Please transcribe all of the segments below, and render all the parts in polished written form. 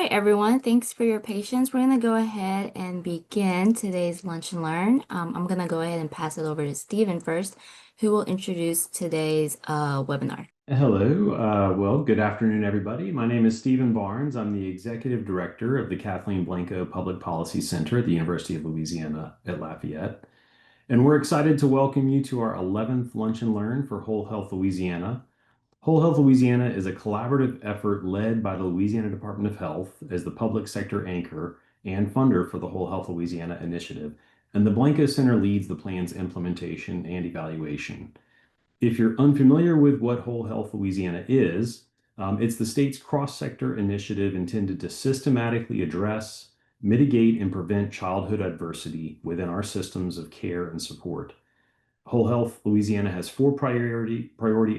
right, everyone, thanks for your patience. We're going to go ahead and begin today's Lunch and Learn. I'm going to go ahead and pass it over to Stephen first, who will introduce today's webinar. Hello. Good afternoon, everybody. My name is Stephen Barnes. I'm the Executive Director of the Kathleen Blanco Public Policy Center at the University of Louisiana at Lafayette. And we're excited to welcome you to our 11th Lunch and Learn for Whole Health Louisiana. Whole Health Louisiana is a collaborative effort led by the Louisiana Department of Health as the public sector anchor and funder for the Whole Health Louisiana initiative. And the Blanco Center leads the plan's implementation and evaluation. If you're unfamiliar with what Whole Health Louisiana is, it's the state's cross-sector initiative intended to systematically address, mitigate, and prevent childhood adversity within our systems of care and support. Whole Health Louisiana has four priority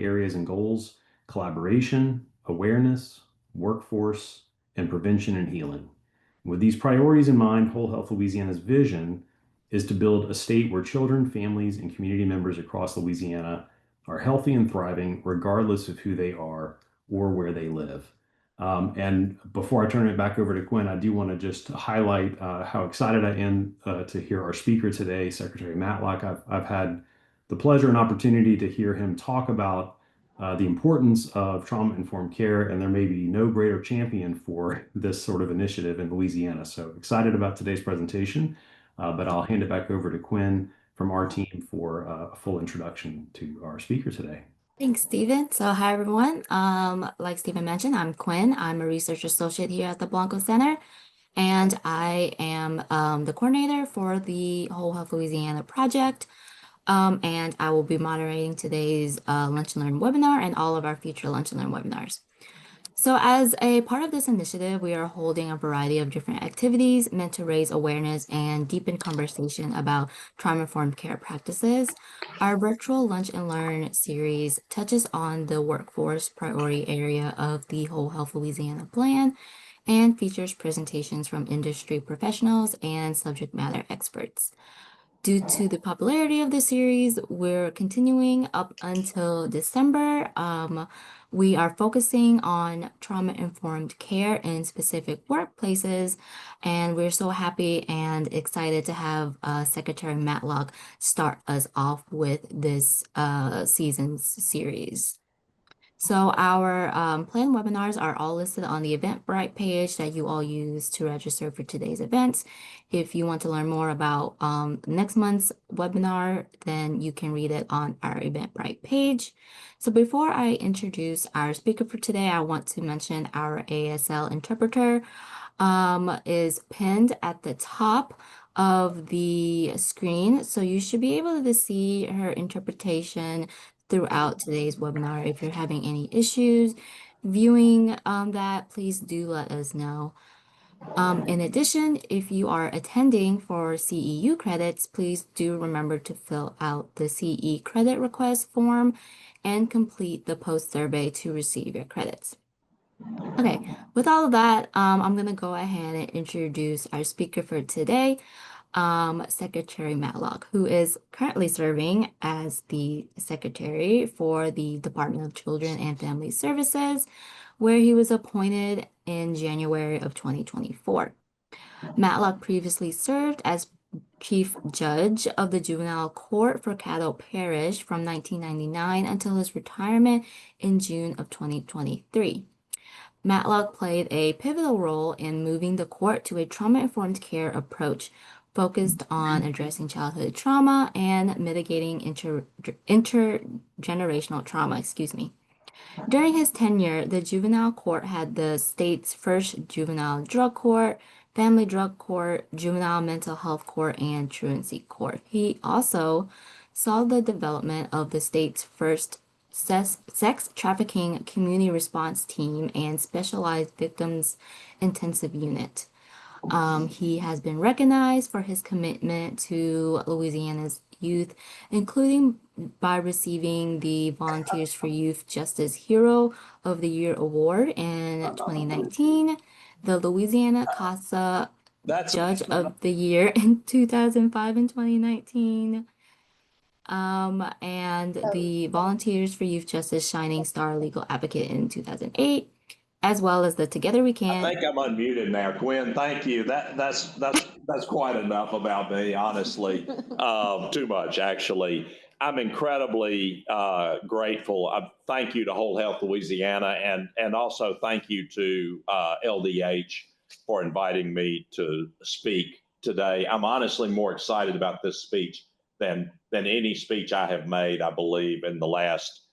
areas and goals: collaboration, awareness, workforce, and prevention and healing. With these priorities in mind, Whole Health Louisiana's vision is to build a state where children, families, and community members across Louisiana are healthy and thriving, regardless of who they are or where they live. And before I turn it back over to Quinn, I do want to just highlight how excited I am to hear our speaker today, Secretary Matlock. I've had the pleasure and opportunity to hear him talk about the importance of trauma-informed care, and there may be no greater champion for this sort of initiative in Louisiana. So excited about today's presentation, but I'll hand it back over to Quinn from our team for a full introduction to our speaker today. Thanks, Stephen. So, hi, everyone. Like Stephen mentioned, I'm Quinn. I'm a research associate here at the Blanco Center, and I am the coordinator for the Whole Health Louisiana project. And I will be moderating today's Lunch and Learn webinar and all of our future Lunch and Learn webinars. So as a part of this initiative, we are holding a variety of different activities meant to raise awareness and deepen conversation about trauma-informed care practices. Our virtual Lunch and Learn series touches on the workforce priority area of the Whole Health Louisiana plan and features presentations from industry professionals and subject matter experts. Due to the popularity of the series, we're continuing up until December. We are focusing on trauma-informed care in specific workplaces, and we're so happy and excited to have Secretary Matlock start us off with this season's series. So our planned webinars are all listed on the Eventbrite page that you all use to register for today's events. If you want to learn more about next month's webinar, then you can read it on our Eventbrite page. So before I introduce our speaker for today, I want to mention our ASL interpreter is pinned at the top of the screen. So you should be able to see her interpretation throughout today's webinar. If you're having any issues viewing that, please do let us know. In addition, if you are attending for CEU credits, please do remember to fill out the CE credit request form and complete the post survey to receive your credits. Okay, with all of that, I'm going to go ahead and introduce our speaker for today, Secretary Matlock, who is currently serving as the Secretary for the Department of Children and Family Services, where he was appointed in January of 2024. Matlock previously served as Chief Judge of the Juvenile Court for Caddo Parish from 1999 until his retirement in June of 2023. Matlock played a pivotal role in moving the court to a trauma-informed care approach focused on addressing childhood trauma and mitigating intergenerational trauma, During his tenure, the juvenile court had the state's first juvenile drug court, family drug court, juvenile mental health court, and truancy court. He also saw the development of the state's first sex trafficking community response team and specialized victims intensive unit. He has been recognized for his commitment to Louisiana's youth, including by receiving the Volunteers for Youth Justice Hero of the Year Award in 2019, the Louisiana CASA Judge of the Year in 2005 and 2019, and the Volunteers for Youth Justice Shining Star Legal Advocate in 2008. as well as the Together We I Can. think I'm unmuted now, Quinn. Thank you. That's quite enough about me, honestly. Too much, actually. I'm incredibly grateful. Thank you to Whole Health Louisiana, and also thank you to LDH for inviting me to speak today. I'm honestly more excited about this speech than any speech I have made, I believe, in the last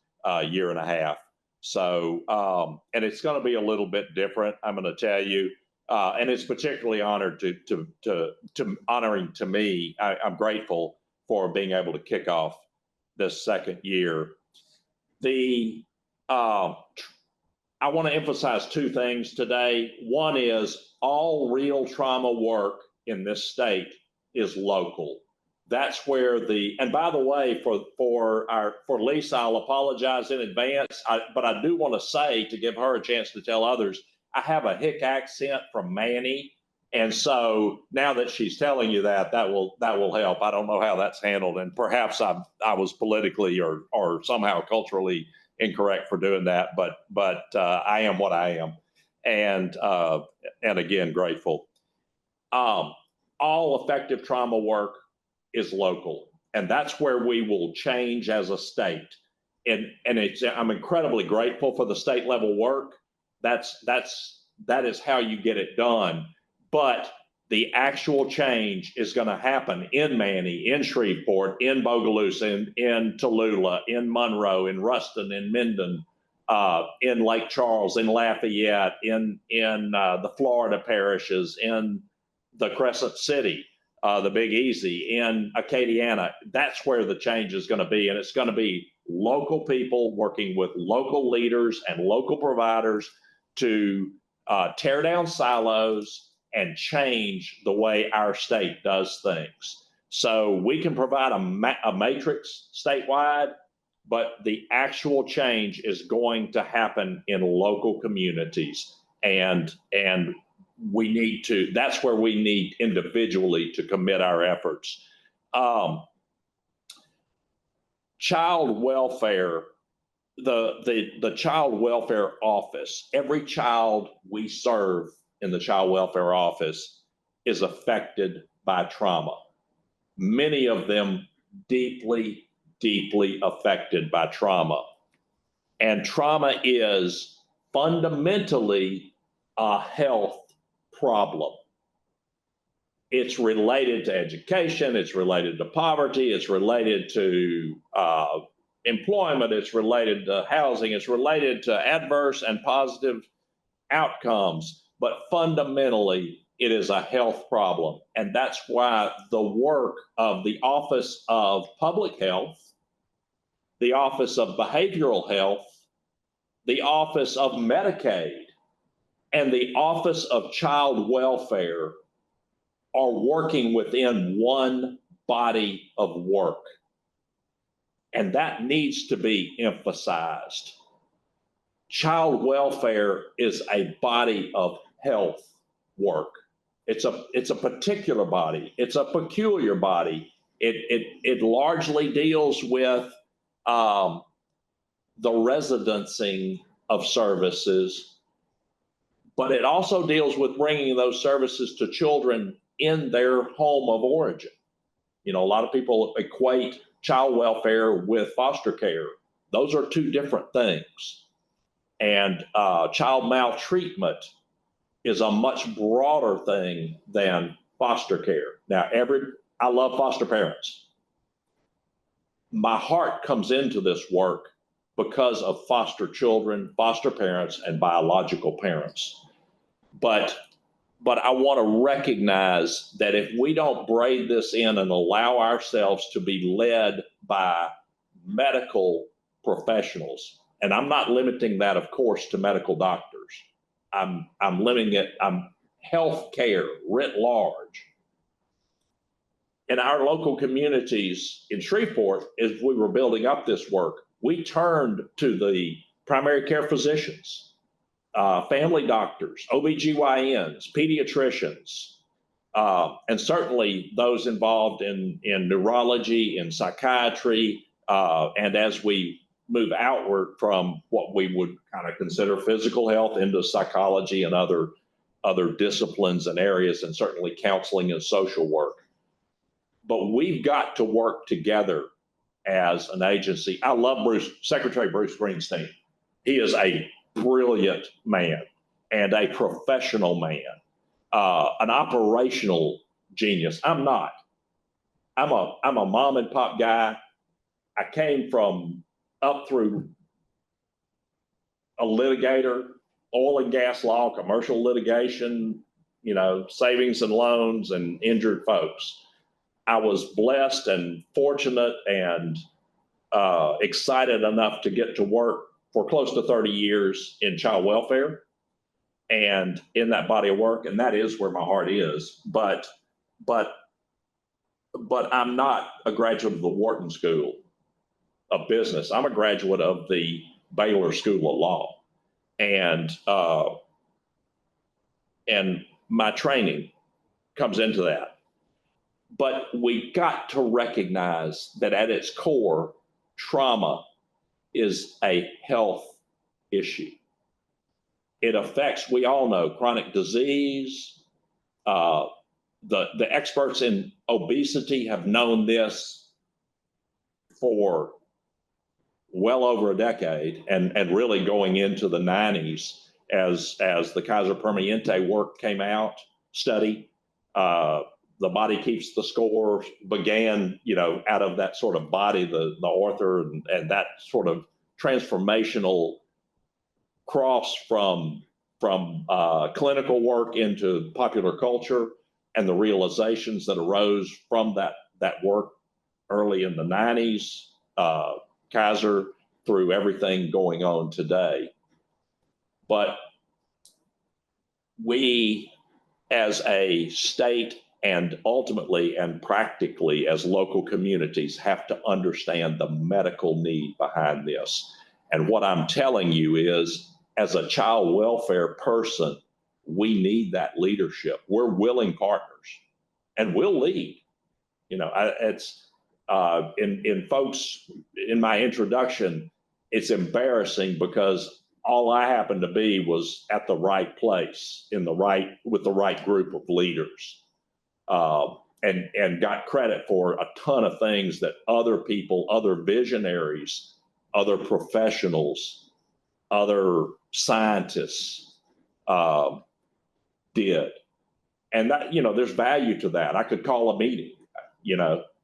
year and a half. So, and it's going to be a little bit different, I'm going to tell you. And it's particularly honored to honoring to me. I'm grateful for being able to kick off this second year. The I want to emphasize two things today. One is all real trauma work in this state is local. That's where and by the way, for Lisa, I'll apologize in advance, but I do want to say, to give her a chance to tell others, I have a hick accent from Manny, and so now that she's telling you that will help. I don't know how that's handled, and perhaps I was politically or somehow culturally incorrect for doing that, but I am what I am, and again, grateful. All effective trauma work is local, and that's where we will change as a state. And I'm incredibly grateful for the state level work. That is how you get it done. But the actual change is going to happen in Manny, in Shreveport, in Bogalusa, in Tallulah, in Monroe, in Ruston, in Minden, in Lake Charles, in Lafayette, in the Florida parishes, in the Crescent City, the Big Easy, in Acadiana. That's where the change is going to be. And it's going to be local people working with local leaders and local providers to tear down silos and change the way our state does things. So we can provide a matrix statewide, but the actual change is going to happen in local communities. And that's where we need individually to commit our efforts. Child welfare, the child welfare office, every child we serve in the child welfare office is affected by trauma. Many of them deeply, deeply affected by trauma. And trauma is fundamentally a health problem. It's related to education, it's related to poverty, it's related to employment, it's related to housing, it's related to adverse and positive outcomes, but fundamentally it is a health problem. And that's why the work of the Office of Public Health, the Office of Behavioral Health, the Office of Medicaid, and the Office of Child Welfare are working within one body of work. And that needs to be emphasized. Child welfare is a body of health work. It's a particular body. It's a peculiar body. It largely deals with the residencing of services, but it also deals with bringing those services to children in their home of origin. You know, a lot of people equate child welfare with foster care. Those are two different things. And child maltreatment is a much broader thing than foster care. Now, I love foster parents. My heart comes into this work because of foster children, foster parents, and biological parents. But I want to recognize that if we don't braid this in and allow ourselves to be led by medical professionals, and I'm not limiting that, of course, to medical doctors. I'm limiting it. I'm healthcare writ large. In our local communities in Shreveport, as we were building up this work, we turned to the primary care physicians, family doctors, OBGYNs, pediatricians, and certainly those involved in neurology, in psychiatry, and as we move outward from what we would kind of consider physical health into psychology and other disciplines and areas, and certainly counseling and social work. But we've got to work together as an agency. I love Secretary Bruce Greenstein. He is a brilliant man and a professional man, an operational genius. I'm not. I'm a mom and pop guy. I came from up through a litigator, oil and gas law, commercial litigation, savings and loans and injured folks. I was blessed and fortunate and excited enough to get to work for close to 30 years in child welfare and in that body of work, and that is where my heart is. But I'm not a graduate of the Wharton School of Business. I'm a graduate of the Baylor School of Law, and my training comes into that. But we got to recognize that at its core, trauma is a health issue. It affects, we all know, chronic disease. The experts in obesity have known this for well over a decade, and really going into the 90s as the Kaiser Permanente work came out, study. The Body Keeps the Score began, out of that sort of body, the author, and that sort of transformational cross from clinical work into popular culture, and the realizations that arose from that work early in the 90s, Kaiser, through everything going on today. But we, as a state, and ultimately and practically as local communities, have to understand the medical need behind this. And what I'm telling you is, as a child welfare person, we need that leadership. We're willing partners, and we'll lead. It's in folks, in my introduction, it's embarrassing because all I happened to be was at the right place with the right group of leaders. And got credit for a ton of things that other people, other visionaries, other professionals, other scientists did. And that, there's value to that. I could call a meeting,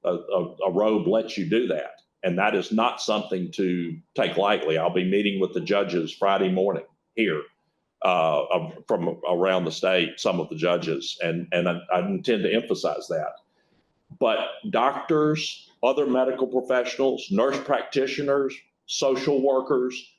a robe lets you do that. And that is not something to take lightly. I'll be meeting with the judges Friday morning here. From around the state, some of the judges, and I intend to emphasize that. But doctors, other medical professionals, nurse practitioners, social workers,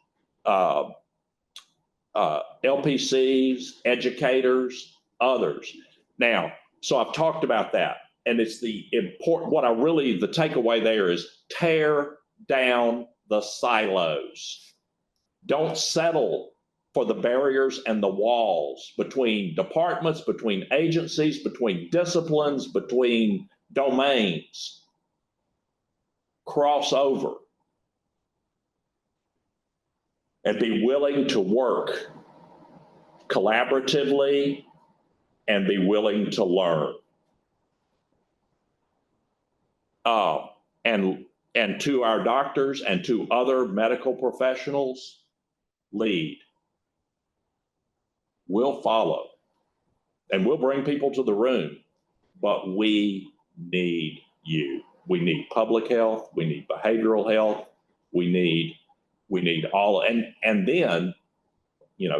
LPCs, educators, others. Now, so I've talked about that, and it's the takeaway there is tear down the silos. Don't settle for the barriers and the walls between departments, between agencies, between disciplines, between domains. Cross over and be willing to work collaboratively and be willing to learn. And to our doctors and to other medical professionals, lead. We'll follow, and we'll bring people to the room, but we need you. We need public health. We need behavioral health. We need all, and then,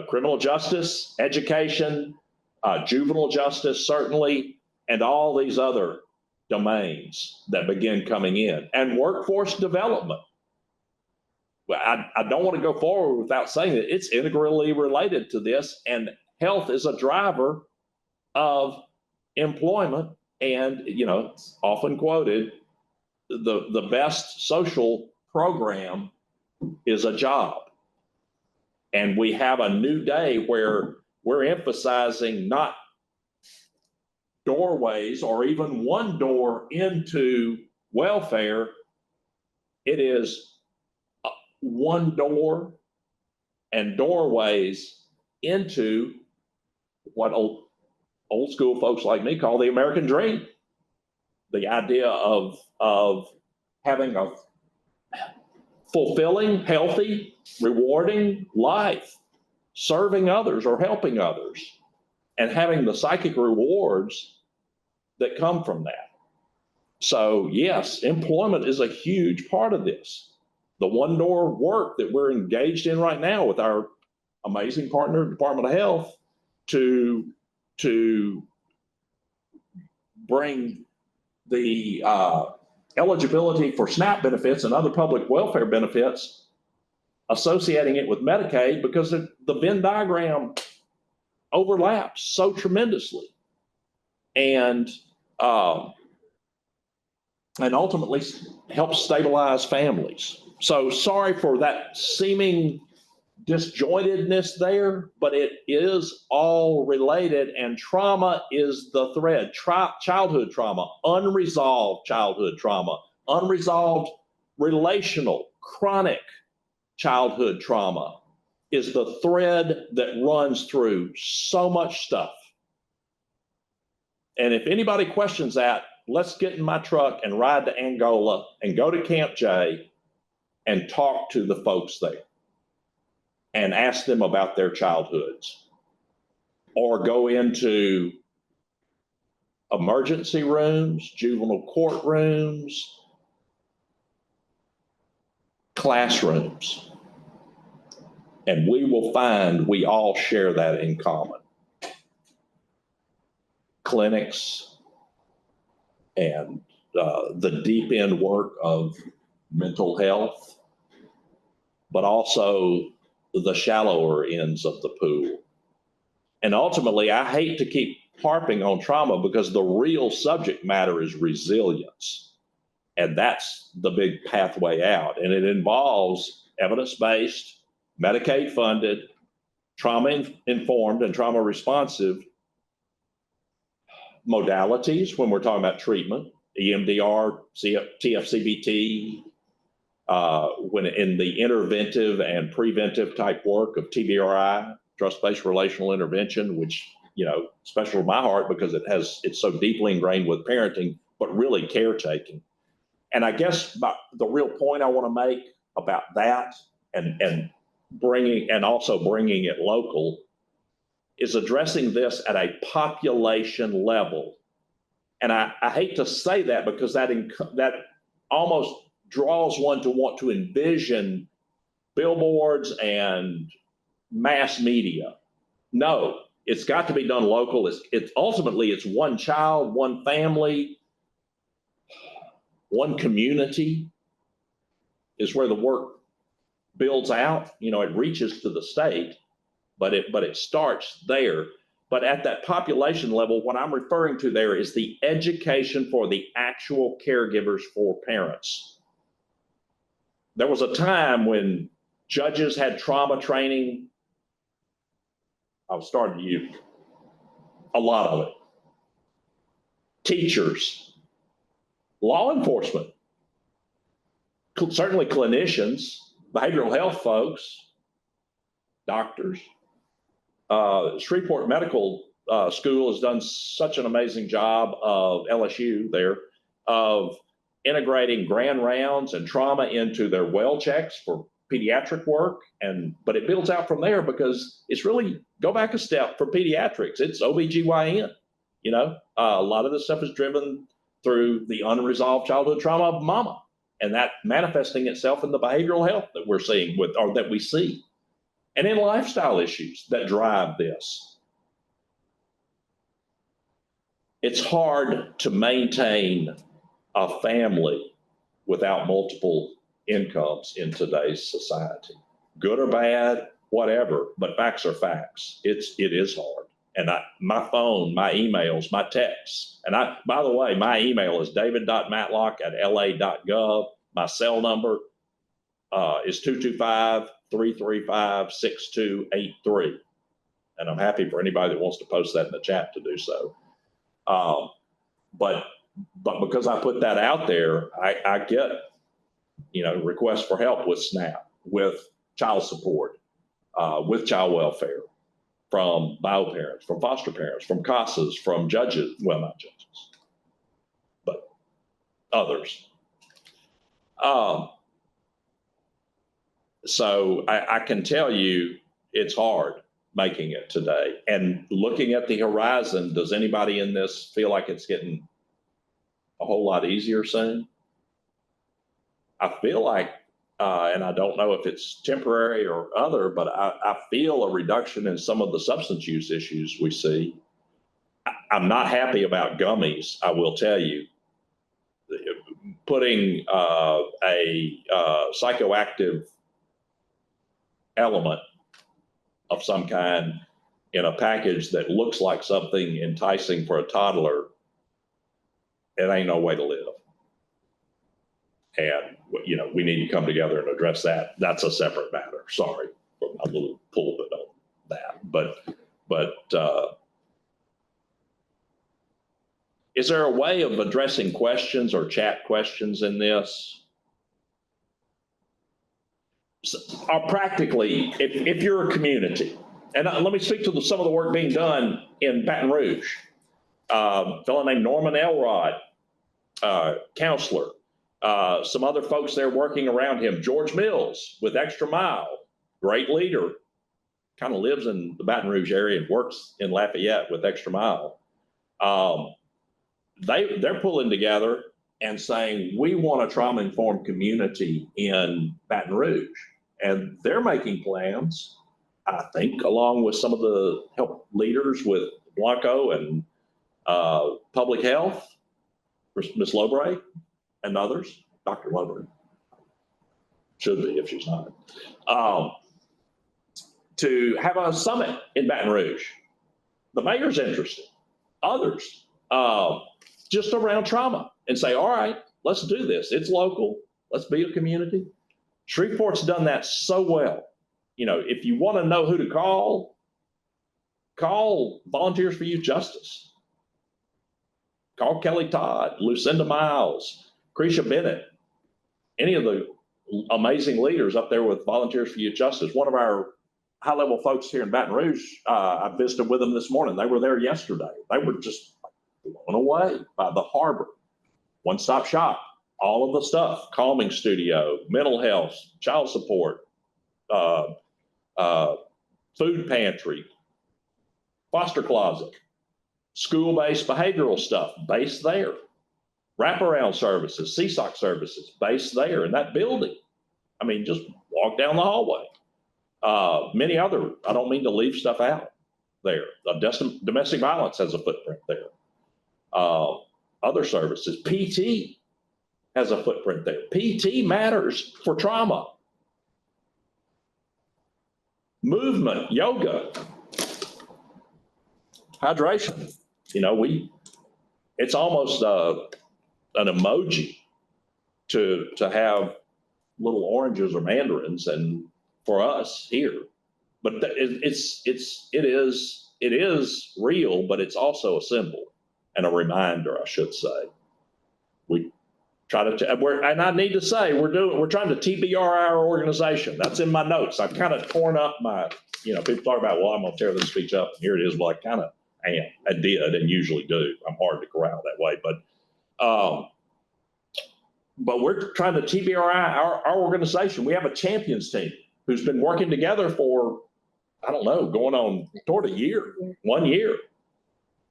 criminal justice, education, juvenile justice, certainly, and all these other domains that begin coming in, and workforce development. Well, I don't want to go forward without saying that it's integrally related to this, and health is a driver of employment. And, it's often quoted, the best social program is a job. And we have a new day where we're emphasizing not doorways or even one door into welfare. It is one door and doorways into what old school folks like me call the American dream. The idea of having a fulfilling, healthy, rewarding life, serving others or helping others, and having the psychic rewards that come from that. So yes, employment is a huge part of this. The one door work that we're engaged in right now with our amazing partner, Department of Health, to bring the eligibility for SNAP benefits and other public welfare benefits, associating it with Medicaid, because the Venn diagram overlaps so tremendously, and ultimately helps stabilize families. So sorry for that seeming disjointedness there, but it is all related, and trauma is the thread. Childhood trauma, unresolved childhood trauma, unresolved relational, chronic childhood trauma is the thread that runs through so much stuff. And if anybody questions that, let's get in my truck and ride to Angola and go to Camp J and talk to the folks there and ask them about their childhoods, or go into emergency rooms, juvenile courtrooms, classrooms, and we will find we all share that in common. Clinics and the deep end work of mental health, but also the shallower ends of the pool. And ultimately, I hate to keep harping on trauma, because the real subject matter is resilience. And that's the big pathway out. And it involves evidence-based, Medicaid-funded, trauma-informed, and trauma-responsive modalities when we're talking about treatment, EMDR, TFCBT, when in the interventive and preventive type work of TBRI, trust-based relational intervention, which, special to my heart because it's so deeply ingrained with parenting, but really caretaking. And I guess the real point I want to make about that and also bringing it local is addressing this at a population level. And I hate to say that, because that almost draws one to want to envision billboards and mass media. No, it's got to be done local. It's ultimately one child, one family, one community is where the work builds out. It reaches to the state, but it starts there. But at that population level, what I'm referring to there is the education for the actual caregivers for parents. There was a time when judges had trauma training. I was starting to use a lot of it. Teachers, law enforcement, certainly clinicians, behavioral health folks, doctors. Shreveport Medical School has done such an amazing job of LSU there of integrating grand rounds and trauma into their well checks for pediatric work. But it builds out from there, because it's really, go back a step for pediatrics, it's OBGYN. A lot of this stuff is driven through the unresolved childhood trauma of mama, and that manifesting itself in the behavioral health that we're seeing that we see, and in lifestyle issues that drive this. It's hard to maintain a family without multiple incomes in today's society. Good or bad, whatever, but facts are facts. It is hard. And my phone, my emails, my texts, and by the way, my email is david.matlock@la.gov. My cell number is 225-335-6283. And I'm happy for anybody that wants to post that in the chat to do so. But because I put that out there, I get, requests for help with SNAP, with child support, with child welfare, from bio parents, from foster parents, from CASAs, from judges, well, not judges, but others. So I can tell you it's hard making it today. And looking at the horizon, does anybody in this feel like it's getting a whole lot easier soon? I feel like, and I don't know if it's temporary or other, but I feel a reduction in some of the substance use issues we see. I'm not happy about gummies, I will tell you. Putting a psychoactive element of some kind in a package that looks like something enticing for a toddler, it ain't no way to live. And, you know, we need to come together and address that. That's a separate matter. Sorry for my little pulpit on that. But is there a way of addressing questions or chat questions in this? Practically, if you're a community, and let me speak to some of the work being done in Baton Rouge. A fellow named Norman Elrod, counselor, some other folks there working around him. George Mills with Extra Mile, great leader, kind of lives in the Baton Rouge area and works in Lafayette with Extra Mile. They're pulling together and saying, we want a trauma-informed community in Baton Rouge. And they're making plans, I think, along with some of the help leaders with Blanco and Public Health, Ms. Lowbray and others, Dr. Lowbray, should be if she's not, to have a summit in Baton Rouge. The mayor's interested, others, just around trauma, and say, all right, let's do this. It's local. Let's be a community. Shreveport's done that so well. You know, if you want to know who to call Volunteers for Youth Justice. Call Kelly Todd, Lucinda Miles, Cretia Bennett, any of the amazing leaders up there with Volunteers for Youth Justice. One of our high-level folks here in Baton Rouge, I visited with them this morning. They were there yesterday. They were just blown away by the harbor. One-stop shop, all of the stuff, calming studio, mental health, child support, food pantry, foster closet, school-based behavioral stuff based there, wraparound services, CSOC services based there in that building. I mean, just walk down the hallway. Many other, I don't mean to leave stuff out there. Domestic violence has a footprint there. Other services, PT has a footprint there. PT matters for trauma. Movement, yoga, hydration. You know, it's almost an emoji to have little oranges or mandarins, and for us here, but it is real, but it's also a symbol and a reminder, I should say. We try to, and I need to say, we're trying to TBR our organization. That's in my notes. I've kind of torn up my, you know, people talk about, well, I'm going to tear this speech up. And here it is. Well, I kind of am. I did and usually do. I'm hard to corral that way, but we're trying to TBR our organization. We have a champions team who's been working together for, I don't know, going on toward a year, 1 year,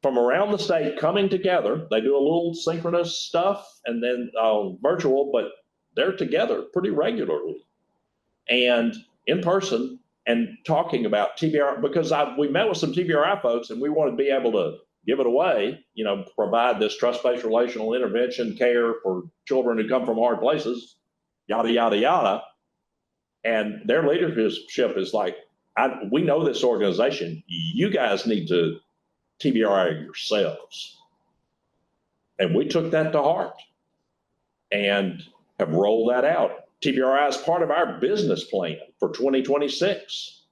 from around the state coming together. They do a little synchronous stuff and then virtual, but they're together pretty regularly and in person and talking about TBR, because we met with some TBRI folks and we want to be able to give it away, you know, provide this trust-based relational intervention care for children who come from hard places, yada, yada, yada. And their leadership is like, we know this organization. You guys need to TBRI yourselves. And we took that to heart and have rolled that out. TBRI is part of our business plan for 2026.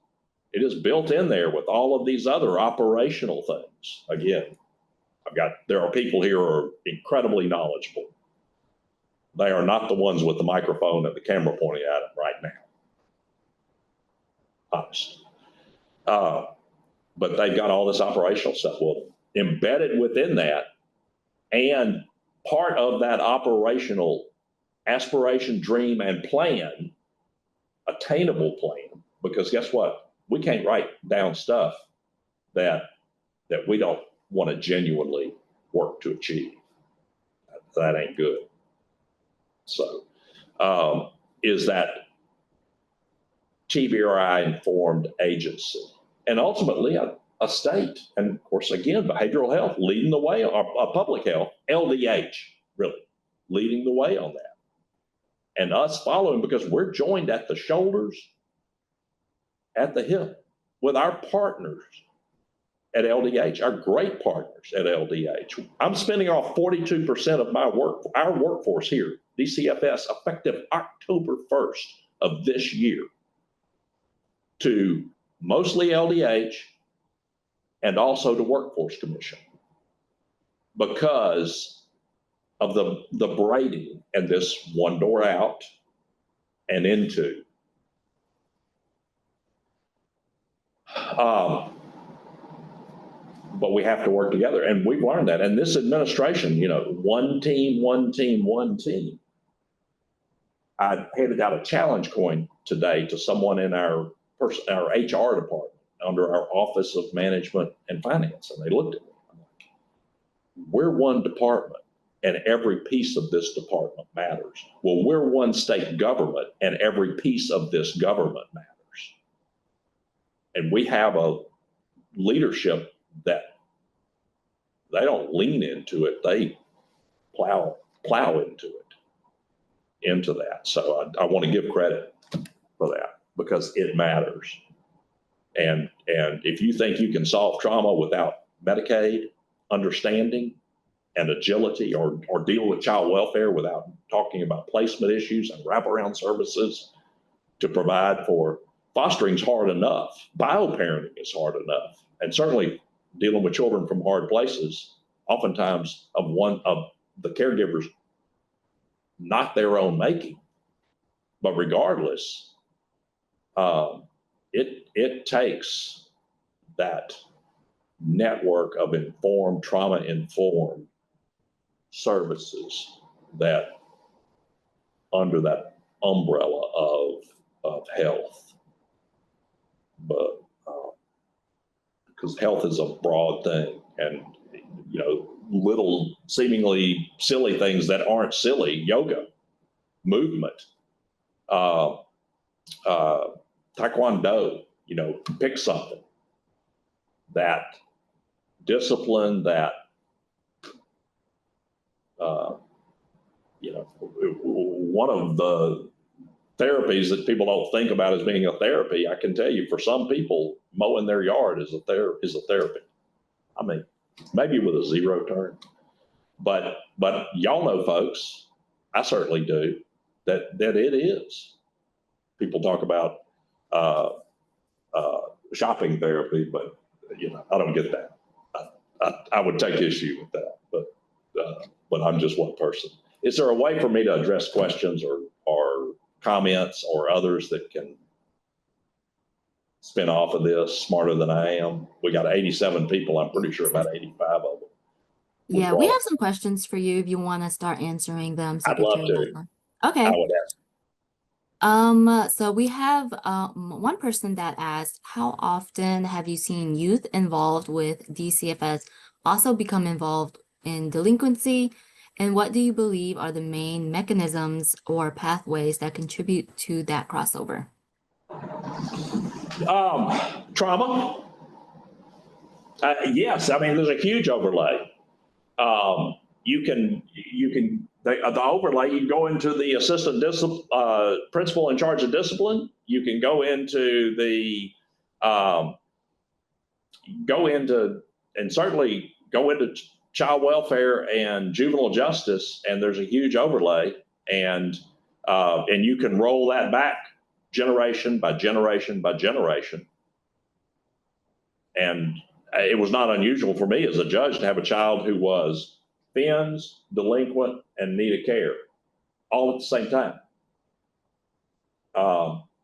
It is built in there with all of these other operational things. Again, there are people here who are incredibly knowledgeable. They are not the ones with the microphone and the camera pointing at them right now. honest. But they've got all this operational stuff. Well, embedded within that, and part of that operational aspiration, dream, and plan, attainable plan, because guess what? We can't write down stuff that we don't want to genuinely work to achieve. That ain't good. So, is that TBRI informed agency, and ultimately a state, and of course, again, behavioral health leading the way, or public health, LDH, really leading the way on that. And us following, because we're joined at the shoulders, at the hip with our partners at LDH, our great partners at LDH. I'm spending off 42% of our workforce here, DCFS, effective October 1st of this year, to mostly LDH and also to Workforce Commission, because of the braiding and this one door out and into. But we have to work together, and we've learned that. And this administration, one team, one team, one team. I handed out a challenge coin today to someone in our HR department under our Office of Management and Finance, and they looked at me. I'm like, we're one department, and every piece of this department matters. Well, we're one state government, and every piece of this government matters. And we have a leadership that they don't lean into it, they plow into that. So I want to give credit for that, because it matters. And if you think you can solve trauma without Medicaid understanding and agility, or deal with child welfare without talking about placement issues and wraparound services to provide for fostering's hard enough, bio-parenting is hard enough, and certainly dealing with children from hard places, oftentimes of the caregivers not their own making. But regardless, it takes that network of trauma-informed services that under that umbrella of health. But because health is a broad thing, and little seemingly silly things that aren't silly, yoga, movement, taekwondo, pick something. That discipline, that one of the therapies that people don't think about as being a therapy, I can tell you, for some people, mowing their yard is a therapy. I mean, maybe with a zero turn, but y'all know, folks, I certainly do, that it is. People talk about shopping therapy, but I don't get that. I would take issue with that, but I'm just one person. Is there a way for me to address questions or comments or others that can spin off of this smarter than I am? We got 87 people. I'm pretty sure about 85 of them. Yeah, we have some questions for you if you want to start answering them. I'd love to. Okay. I would ask. So we have one person that asked, how often have you seen youth involved with DCFS also become involved in delinquency? And what do you believe are the main mechanisms or pathways that contribute to that crossover? Trauma. Yes, I mean, there's a huge overlay. The overlay, you go into the assistant principal in charge of discipline. You can go into and certainly go into child welfare and juvenile justice, and there's a huge overlay, and you can roll that back generation by generation by generation. And it was not unusual for me as a judge to have a child who was FINS, delinquent, and needed care all at the same time,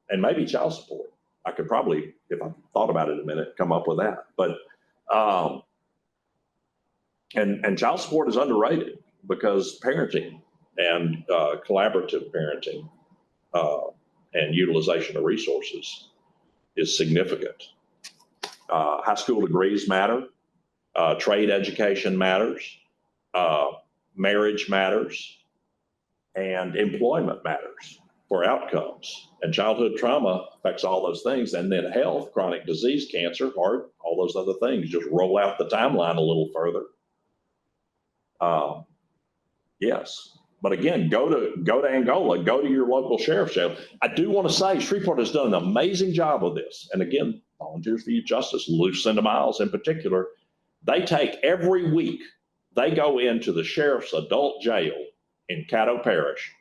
and maybe child support. I could probably, if I thought about it a minute, come up with that. But and child support is underrated because parenting and collaborative parenting and utilization of resources is significant. High school degrees matter. Trade education matters. Marriage matters. And employment matters for outcomes. And childhood trauma affects all those things. And then health, chronic disease, cancer, heart, all those other things. Just roll out the timeline a little further. Yes. But again, go to Angola, go to your local sheriff's jail. I do want to say Shreveport has done an amazing job of this. And again, Volunteers for Youth Justice, Lucinda Miles in particular, they take every week, they go into the sheriff's adult jail in Caddo Parish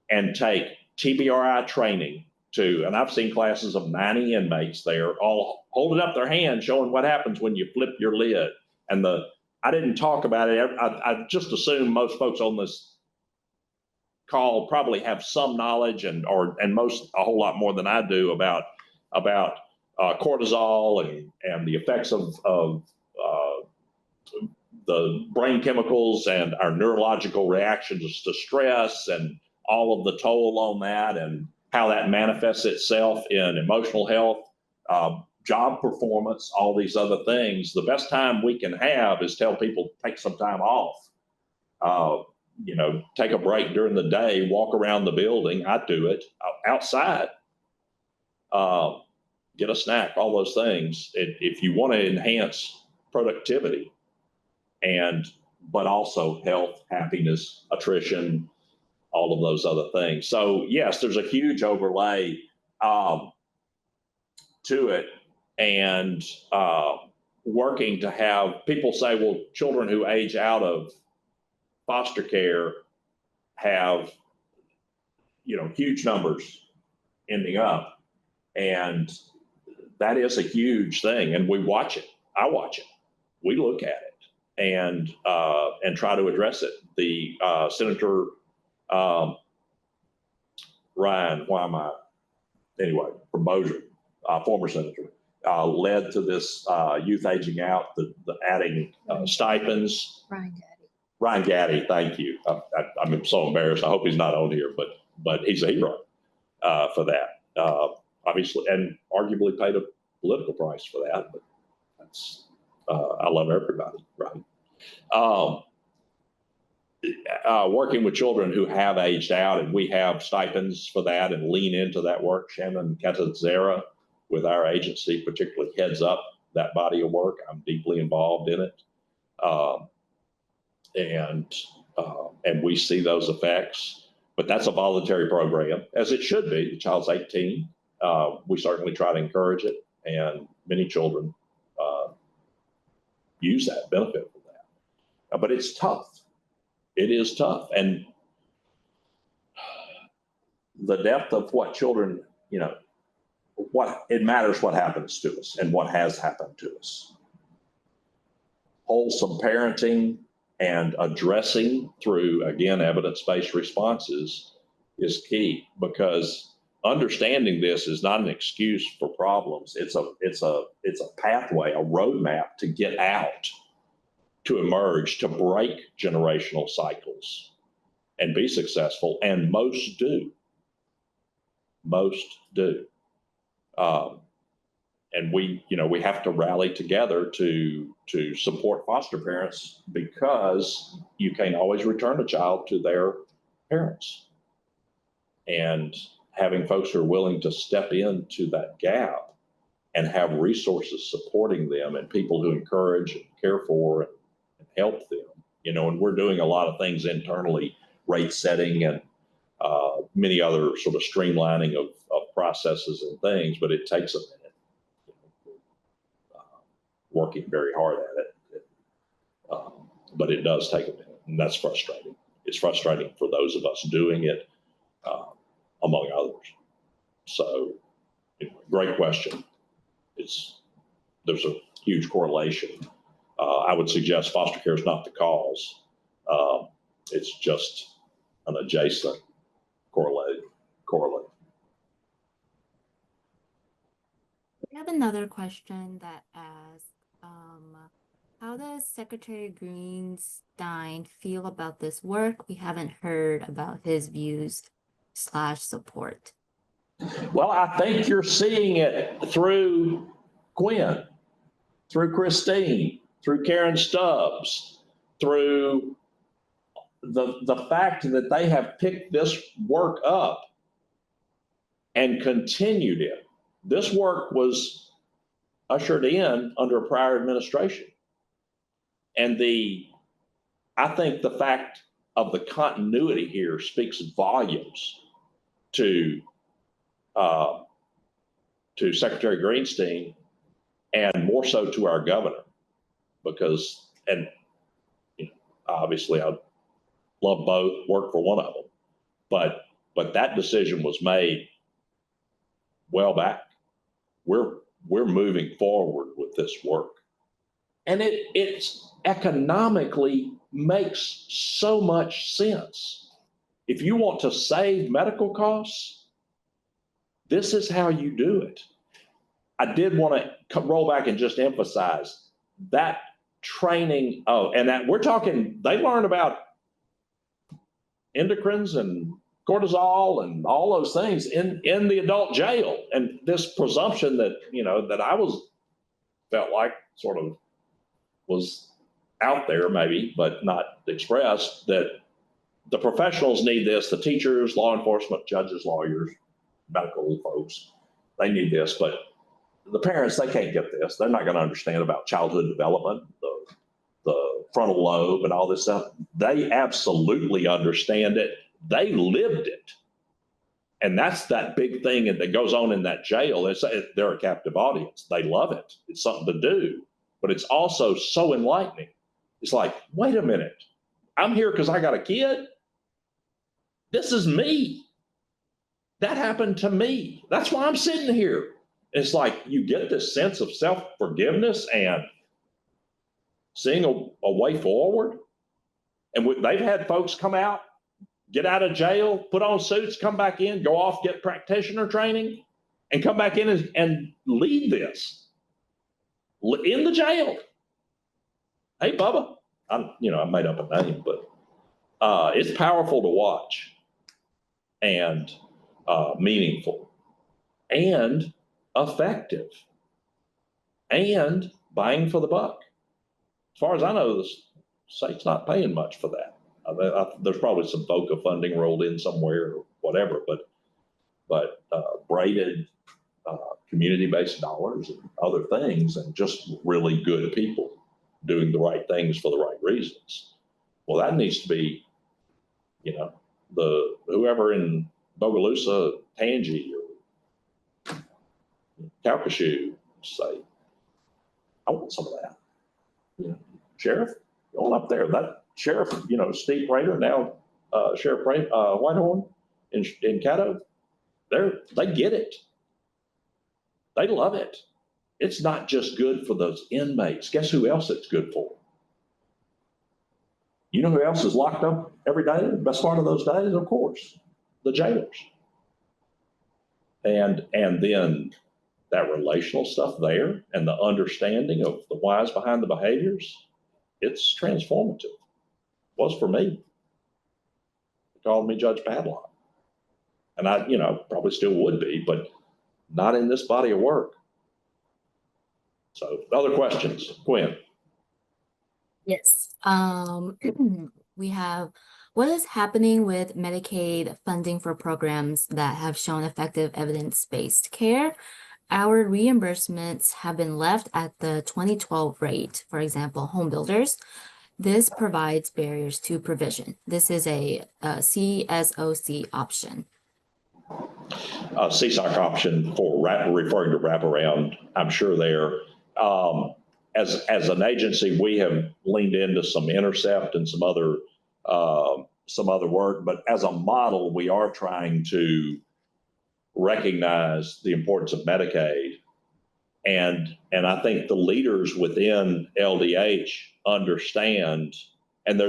and take TBRI training and I've seen classes of 90 inmates there, all holding up their hand, showing what happens when you flip your lid. And I didn't talk about it. I just assume most folks on this call probably have some knowledge and most a whole lot more than I do about cortisol and the effects of the brain chemicals and our neurological reactions to stress and all of the toll on that and how that manifests itself in emotional health, job performance, all these other things. The best time we can have is tell people take some time off. Take a break during the day, walk around the building. I do it outside. Get a snack, all those things. If you want to enhance productivity but also health, happiness, attrition, all of those other things. So yes, there's a huge overlay to it, and working to have people say, well, children who age out of foster care have, huge numbers ending up, and that is a huge thing. And we watch it. I watch it. We look at it and try to address it. The Senator Ryan, from Bossier, former senator, led to this youth aging out, the adding stipends. Ryan Gaddy, thank you. I'm so embarrassed. I hope he's not on here, but he's a hero for that. Obviously, and arguably paid a political price for that. But that's I love everybody, right? Working with children who have aged out, and we have stipends for that and lean into that work. Shannon Catanzara with our agency particularly heads up that body of work. I'm deeply involved in it. And we see those effects, but that's a voluntary program, as it should be. The child's 18. We certainly try to encourage it, and many children use that, benefit from that. But it's tough. It is tough. And the depth of what children, it matters what happens to us and what has happened to us. Wholesome parenting and addressing through, again, evidence-based responses is key, because understanding this is not an excuse for problems. It's a pathway, a roadmap to get out, to emerge, to break generational cycles and be successful. And most do. And we have to rally together to support foster parents, because you can't always return a child to their parents. And having folks who are willing to step into that gap and have resources supporting them, and people who encourage and care for and help them, and we're doing a lot of things internally, rate setting and many other sort of streamlining of processes and things, but it takes a minute. Working very hard at it, but it does take a minute, and that's frustrating. It's frustrating for those of us doing it, among others. So, great question. There's a huge correlation. I would suggest foster care is not the cause. It's just an adjacent correlate. I have another question that asks, how does Secretary Greenstein feel about this work? We haven't heard about his views slash support. Well, I think you're seeing it through Gwen, through Christine, through Karen Stubbs, through the fact that they have picked this work up and continued it. This work was ushered in under a prior administration. And I think the fact of the continuity here speaks volumes to Secretary Greenstein and more so to our governor, because, and you know, obviously I love both, work for one of them, but that decision was made well back. We're moving forward with this work, and it's economically makes so much sense. If you want to save medical costs, this is how you do it. I did want to roll back and just emphasize that training. Oh, and that we're talking, they learn about endocrines and cortisol and all those things in the adult jail. And this presumption that, that I felt like sort of was out there maybe, but not expressed, that the professionals need this, the teachers, law enforcement, judges, lawyers, medical folks, they need this, but the parents, they can't get this. They're not going to understand about childhood development, the frontal lobe and all this stuff. They absolutely understand it. They lived it. And that's that big thing that goes on in that jail. They're a captive audience. They love it. It's something to do, but it's also so enlightening. It's like, wait a minute. I'm here because I got a kid. This is me. That happened to me. That's why I'm sitting here. It's like you get this sense of self-forgiveness and seeing a way forward. And they've had folks come out, get out of jail, put on suits, come back in, go off, get practitioner training, and come back in and lead this in the jail. Hey, Bubba, I made up a name, but it's powerful to watch and meaningful and effective and bang for the buck. As far as I know, the state's not paying much for that. There's probably some VOCA funding rolled in somewhere or whatever, but braided community-based dollars and other things, and just really good people doing the right things for the right reasons. Well, that needs to be, the whoever in Bogalusa, Tangi, or Calcasieu say, I want some of that. Sheriff, going up there. That sheriff, Steve Prater, now Sheriff Whitehorn in Caddo, they get it. They love it. It's not just good for those inmates. Guess who else it's good for? You know who else is locked up every day? The best part of those days, of course, the jailers. And then that relational stuff there and the understanding of the whys behind the behaviors, it's transformative. It was for me. They called me Judge Matlock. And I, probably still would be, but not in this body of work. So other questions, Quinn? Yes. We have, what is happening with Medicaid funding for programs that have shown effective evidence-based care? Our reimbursements have been left at the 2012 rate, for example, home builders. This provides barriers to provision. This is a CSOC option. CSOC option for referring to wraparound, I'm sure there. As an agency, we have leaned into some intercept and some other work, but as a model, we are trying to recognize the importance of Medicaid. And I think the leaders within LDH understand, and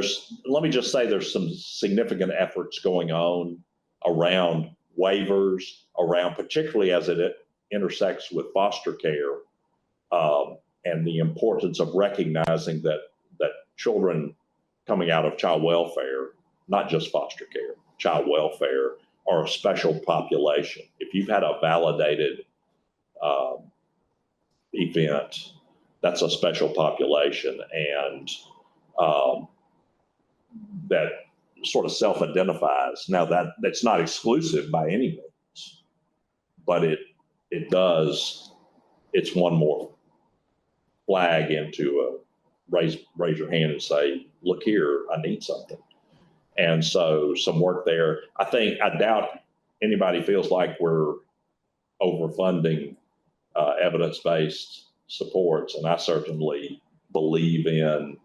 let me just say, there's some significant efforts going on around waivers, around particularly as it intersects with foster care, and the importance of recognizing that children coming out of child welfare, not just foster care, child welfare, are a special population. If you've had a validated event, that's a special population, and that sort of self-identifies. Now that's not exclusive by any means, but it does. It's one more flag into raise your hand and say, look here, I need something. And so some work there. I doubt anybody feels like we're overfunding evidence-based supports, and I certainly believe in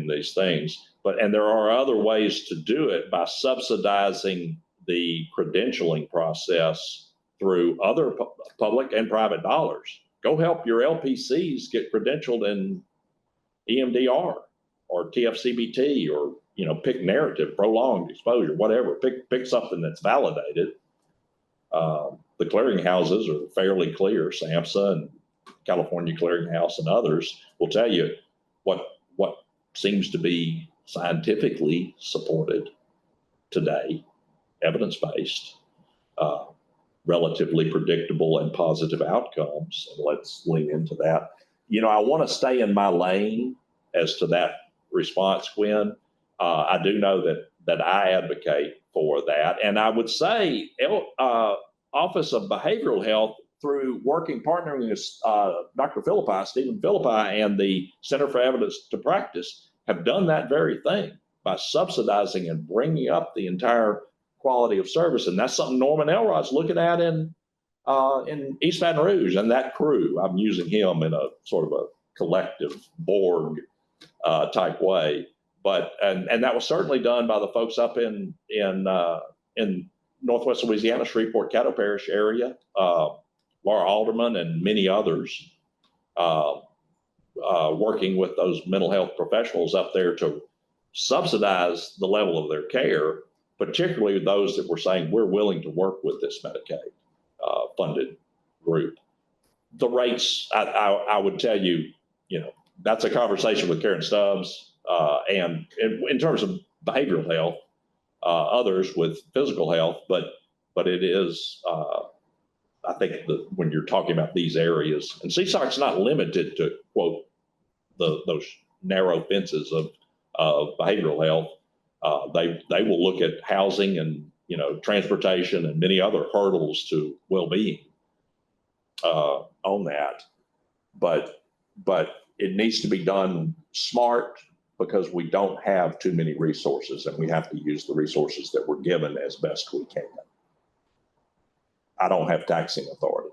these things. And there are other ways to do it by subsidizing the credentialing process through other public and private dollars. Go help your LPCs get credentialed in EMDR or TFCBT, or pick narrative, prolonged exposure, whatever. Pick something that's validated. The clearinghouses are fairly clear. SAMHSA and California Clearinghouse and others will tell you what seems to be scientifically supported today, evidence-based, relatively predictable and positive outcomes. And let's lean into that. I want to stay in my lane as to that response, Quinn. I do know that I advocate for that. And I would say Office of Behavioral Health, through partnering with Dr. Stephen Philippi, and the Center for Evidence to Practice, have done that very thing by subsidizing and bringing up the entire quality of service. And that's something Norman Elrod's looking at in East Baton Rouge, and that crew. I'm using him in a sort of a collective Borg type way. But and that was certainly done by the folks up in Northwest Louisiana, Shreveport, Caddo Parish area, Laura Alderman and many others, working with those mental health professionals up there to subsidize the level of their care, particularly those that were saying, we're willing to work with this Medicaid funded group. The rates, I would tell you, that's a conversation with Karen Stubbs, and in terms of behavioral health, others with physical health, but it is, I think that when you're talking about these areas, and CSOC's not limited to, quote, those narrow fences of behavioral health. They will look at housing and transportation and many other hurdles to well-being on that. But it needs to be done smart, because we don't have too many resources, and we have to use the resources that we're given as best we can. I don't have taxing authority,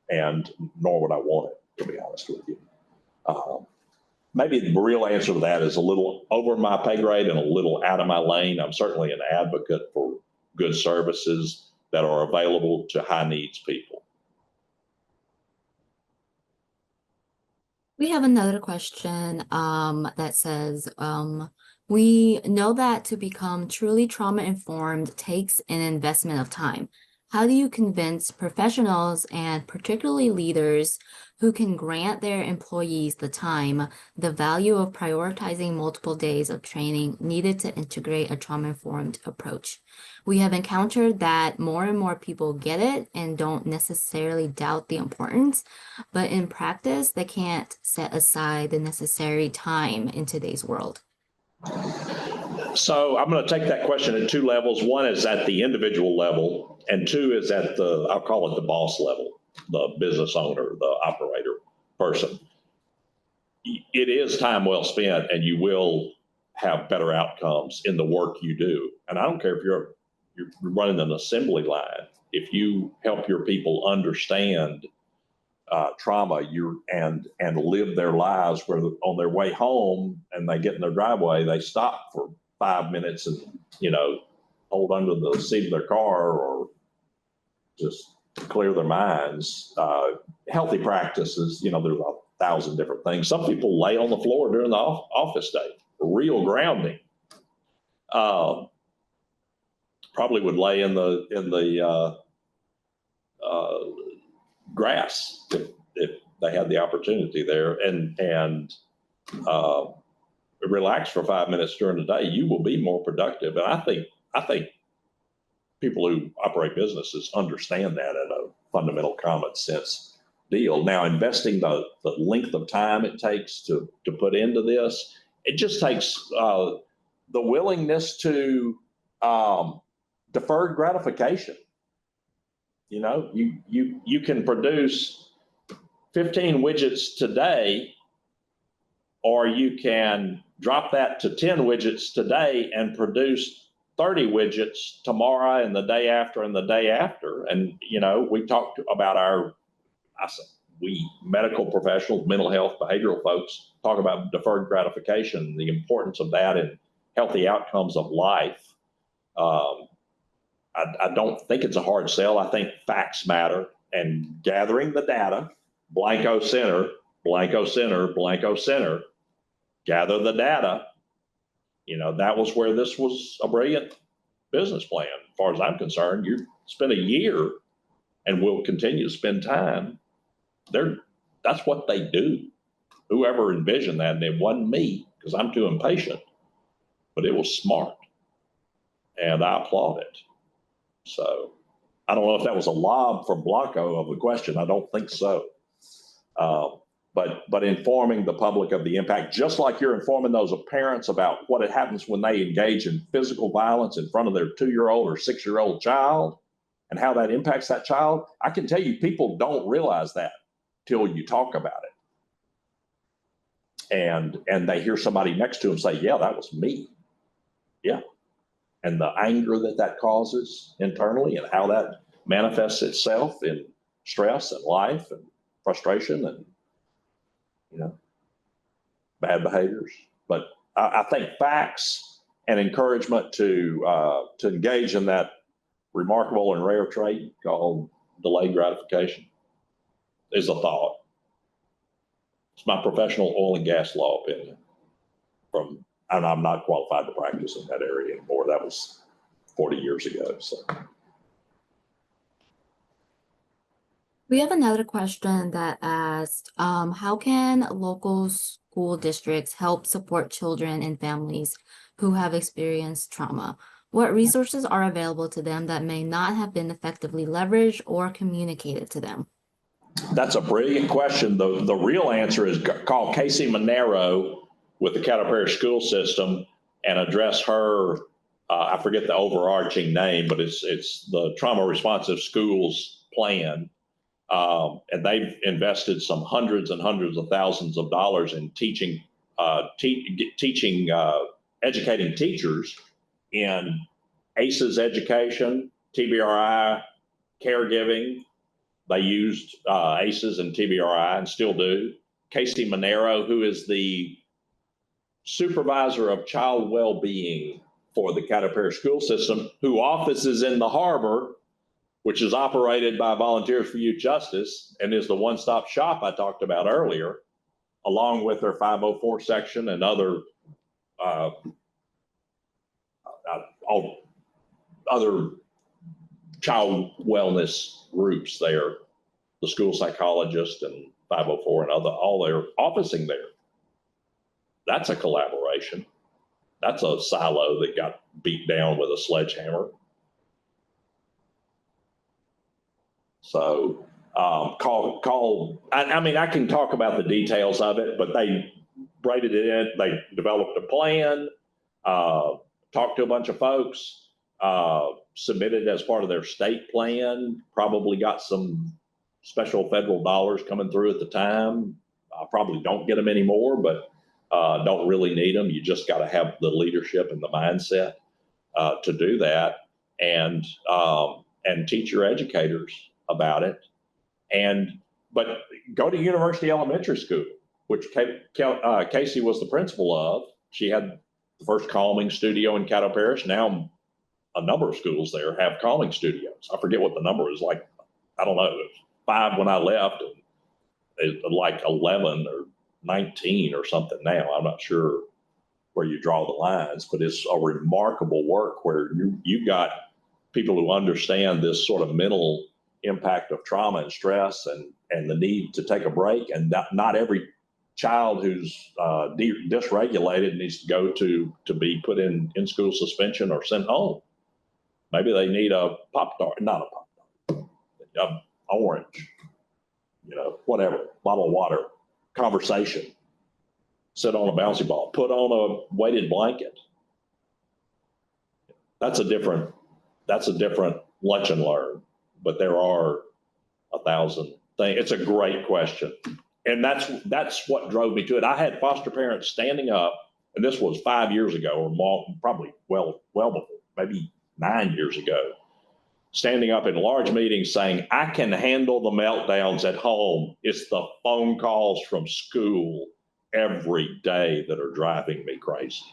and nor would I want it, to be honest with you. Maybe the real answer to that is a little over my pay grade and a little out of my lane. I'm certainly an advocate for good services that are available to high needs people. We have another question that says, we know that to become truly trauma-informed takes an investment of time. How do you convince professionals, and particularly leaders, who can grant their employees the time, the value of prioritizing multiple days of training needed to integrate a trauma-informed approach? We have encountered that more and more people get it and don't necessarily doubt the importance, but in practice, they can't set aside the necessary time in today's world. So I'm going to take that question at two levels. One is at the individual level, and two is at I'll call it the boss level, the business owner, the operator person. It is time well spent, and you will have better outcomes in the work you do. And I don't care if you're running an assembly line. If you help your people understand trauma, and live their lives, where on their way home and they get in their driveway, they stop for 5 minutes and hold under the seat of their car, or just clear their minds. Healthy practices, there's 1,000 different things. Some people lay on the floor during the office day, real grounding. Probably would lay in the grass if they had the opportunity there, and relax for 5 minutes during the day, you will be more productive. And I think people who operate businesses understand that at a fundamental common sense deal. Now, investing the length of time it takes to put into this, it just takes the willingness to deferred gratification. You know, you can produce 15 widgets today, or you can drop that to 10 widgets today and produce 30 widgets tomorrow and the day after and the day after. And, you know, we talked about we medical professionals, mental health, behavioral folks talk about deferred gratification, the importance of that in healthy outcomes of life. I don't think it's a hard sell. I think facts matter, and gathering the data, blanco center, blanco center, blanco center, gather the data. You know, that was where this was a brilliant business plan. As far as I'm concerned, you spent a year and will continue to spend time. That's what they do. Whoever envisioned that, and it wasn't me because I'm too impatient, but it was smart, and I applaud it. So I don't know if that was a lob from Blanco of the question. I don't think so. But informing the public of the impact, just like you're informing those parents about what happens when they engage in physical violence in front of their 2-year-old or 6-year-old child and how that impacts that child. I can tell you, people don't realize that till you talk about it. And they hear somebody next to them say, yeah, that was me. Yeah. And the anger that causes internally and how that manifests itself in stress and life and frustration and, you know, bad behaviors. But I think facts and encouragement to engage in that remarkable and rare trait called delayed gratification is a thought. It's my professional oil and gas law opinion. And I'm not qualified to practice in that area anymore. That was 40 years ago. So. We have another question that asked, how can local school districts help support children and families who have experienced trauma? What resources are available to them that may not have been effectively leveraged or communicated to them? That's a brilliant question. The real answer is call Casey Monero with the Caddo Parish school system and address her. I forget the overarching name, but it's the Trauma Responsive Schools Plan. And they've invested some hundreds and hundreds of thousands of dollars in educating teachers in ACEs education, TBRI, caregiving. They used ACEs and TBRI and still do. Casey Monero, who is the supervisor of child well-being for the Caddo Parish school system, who offices in the harbor, which is operated by Volunteers for Youth Justice and is the one-stop shop I talked about earlier, along with their 504 section and other child wellness groups there, the school psychologist and 504 and all their officing there. That's a collaboration. That's a silo that got beat down with a sledgehammer. So I mean, I can talk about the details of it, but they braided it in. They developed a plan, talked to a bunch of folks, submitted as part of their state plan, probably got some special federal dollars coming through at the time. Probably don't get them anymore, but don't really need them. You just got to have the leadership and the mindset to do that, and teach your educators about it. But go to University Elementary School, which Casey was the principal of. She had the first calming studio in Caddo Parish. Now a number of schools there have calming studios. I forget what the number is, like, I don't know, 5 when I left, and it's like 11 or 19 or something now. I'm not sure where you draw the lines, but it's a remarkable work where you got people who understand this sort of mental impact of trauma and stress and the need to take a break. And not every child who's dysregulated needs to go to be put in school suspension or sent home. Maybe they need a Pop-Tart, not a Pop-Tart, orange, whatever, bottle of water, conversation, sit on a bouncy ball, put on a weighted blanket. That's a different lunch and learn, but there are 1,000 things. It's a great question. And that's what drove me to it. I had foster parents standing up, and this was 5 years ago or more, probably well before, maybe 9 years ago, standing up in large meetings saying, I can handle the meltdowns at home. It's the phone calls from school every day that are driving me crazy.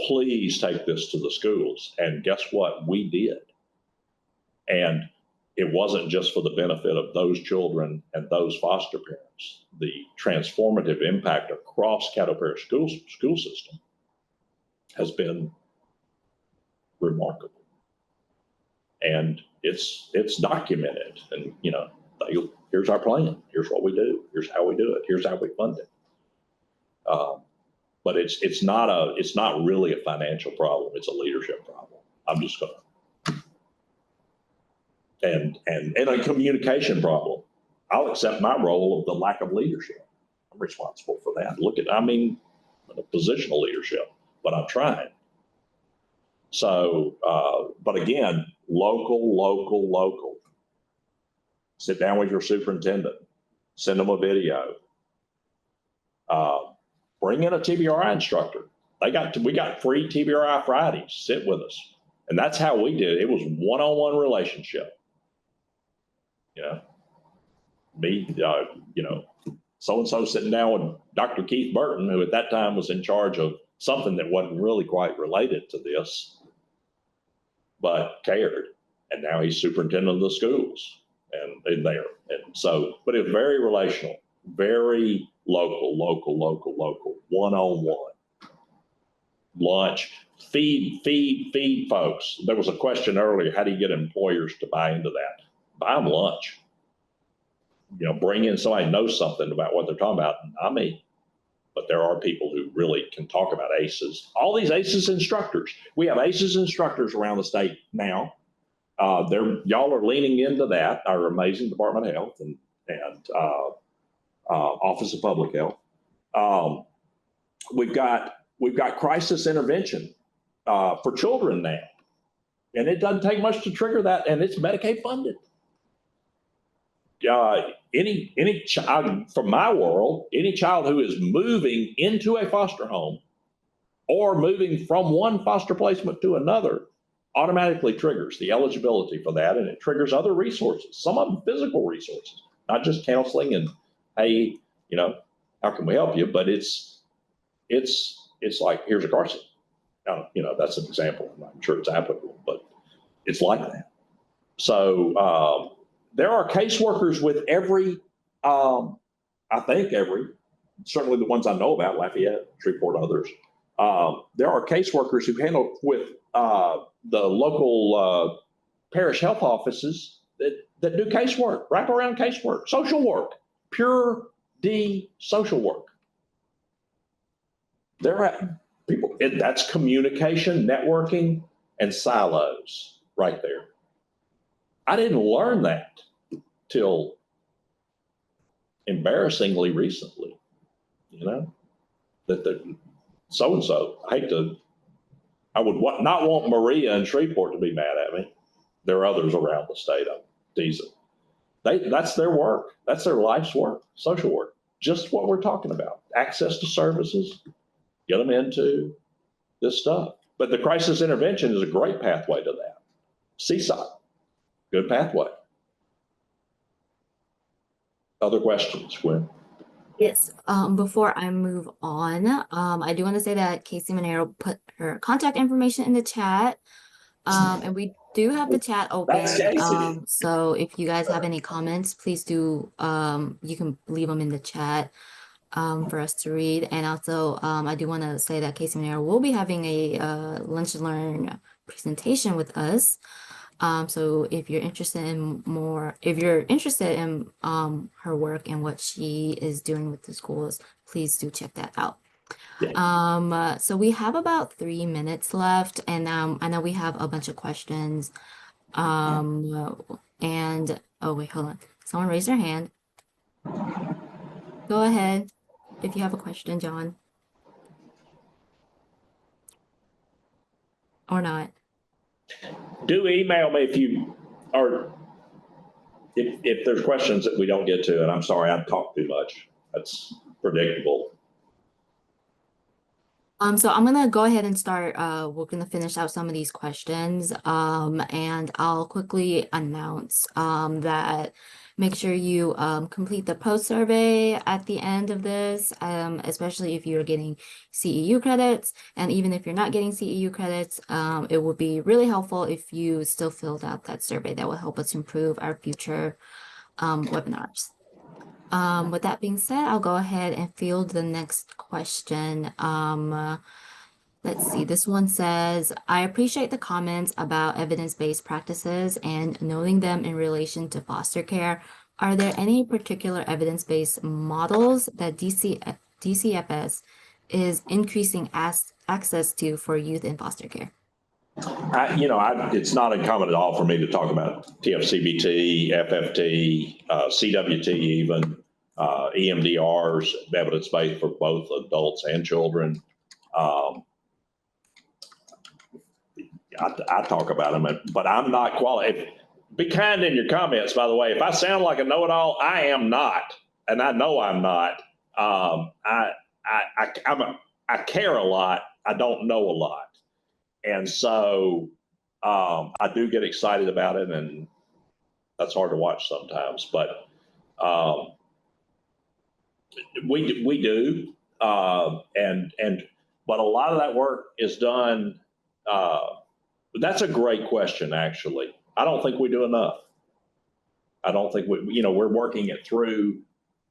Please take this to the schools. And guess what? We did. And it wasn't just for the benefit of those children and those foster parents. The transformative impact across Caddo Parish school system has been remarkable. And it's documented. And, here's our plan. Here's what we do. Here's how we do it. Here's how we fund it. But it's not really a financial problem. It's a leadership problem. I'm just going to. And a communication problem. I'll accept my role of the lack of leadership. I'm responsible for that. A positional leadership, but I'm trying. So, but again, local. Sit down with your superintendent, send them a video. Bring in a TBRI instructor. We got free TBRI Fridays. Sit with us. And that's how we did it. It was one-on-one relationship. Me, so-and-so sitting down with Dr. Keith Burton, who at that time was in charge of something that wasn't really quite related to this, but cared. And now he's superintendent of the schools and there. And so, but it was very relational, very local, one-on-one. Lunch, feed folks. There was a question earlier, how do you get employers to buy into that? Buy them lunch. Bring in somebody who knows something about what they're talking about. Not me. But there are people who really can talk about ACEs. All these ACEs instructors. We have ACEs instructors around the state now. Y'all are leaning into that, our amazing Department of Health and Office of Public Health. We've got crisis intervention for children now. And it doesn't take much to trigger that, and it's Medicaid funded. Any child from my world, any child who is moving into a foster home or moving from one foster placement to another automatically triggers the eligibility for that, and it triggers other resources, some of them physical resources, not just counseling and, hey, how can we help you? But it's like, here's a car seat. Now, that's an example. I'm not sure it's applicable, but it's like that. So there are caseworkers with every, certainly the ones I know about, Lafayette, Shreveport, others. There are caseworkers who handle with the local parish health offices that do casework, wraparound casework, social work, pure D social work. That's communication, networking, and silos right there. I didn't learn that till embarrassingly recently, that the so-and-so, I would not want Maria in Shreveport to be mad at me. There are others around the state. I'm teasing. That's their work. That's their life's work, social work. Just what we're talking about. Access to services, get them into this stuff. But the crisis intervention is a great pathway to that. Seaside, good pathway. Other questions, Gwen? Yes, before I move on, I do want to say that Casey Monero put her contact information in the chat. And we do have the chat open. So if you guys have any comments, please do, you can leave them in the chat for us to read. And also, I do want to say that Casey Monero will be having a lunch and learn presentation with us So if you're interested in her work and what she is doing with the schools, please do check that out. Yeah. So we have about 3 minutes left, and I know we have a bunch of questions. And oh wait, hold on. Someone raised their hand. Go ahead if you have a question, John, or not. Do email me if there's questions that we don't get to, and I'm sorry, I talk too much. That's predictable. So I'm gonna go ahead and start. We're gonna finish out some of these questions. And I'll quickly announce that make sure you complete the post survey at the end of this, especially if you're getting CEU credits, and even if you're not getting CEU credits, it would be really helpful if you still filled out that survey. That will help us improve our future webinars. With that being said, I'll go ahead and field the next question. Let's see, this one says, I appreciate the comments about evidence-based practices and noting them in relation to foster care. Are there any particular evidence-based models that DCFS is increasing access to for youth in foster care? It's not uncommon at all for me to talk about TFCBT, FFT, CWT, even EMDRs, evidence-based for both adults and children. I talk about them, but I'm not qualified. Be kind in your comments, by the way. If I sound like a know-it-all, I am not, and I know I'm not. I care a lot. I don't know a lot, and so I do get excited about it, and that's hard to watch sometimes. But we do, but a lot of that work is done. That's a great question, actually. I don't think we do enough. I don't think we're working it through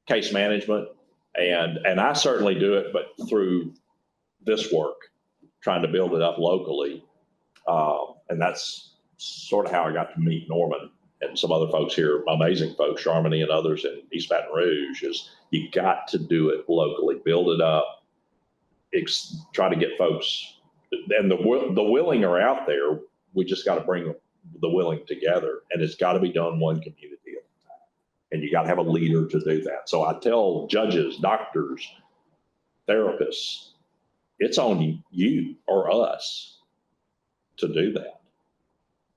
case management, and I certainly do it, but through this work, trying to build it up locally. And that's sort of how I got to meet Norman and some other folks here, amazing folks, Charmony and others in East Baton Rouge, is you got to do it locally, build it up, try to get folks, and the willing are out there. We just got to bring the willing together, and it's got to be done one community at a time. And you got to have a leader to do that. So I tell judges, doctors, therapists, it's on you or us to do that.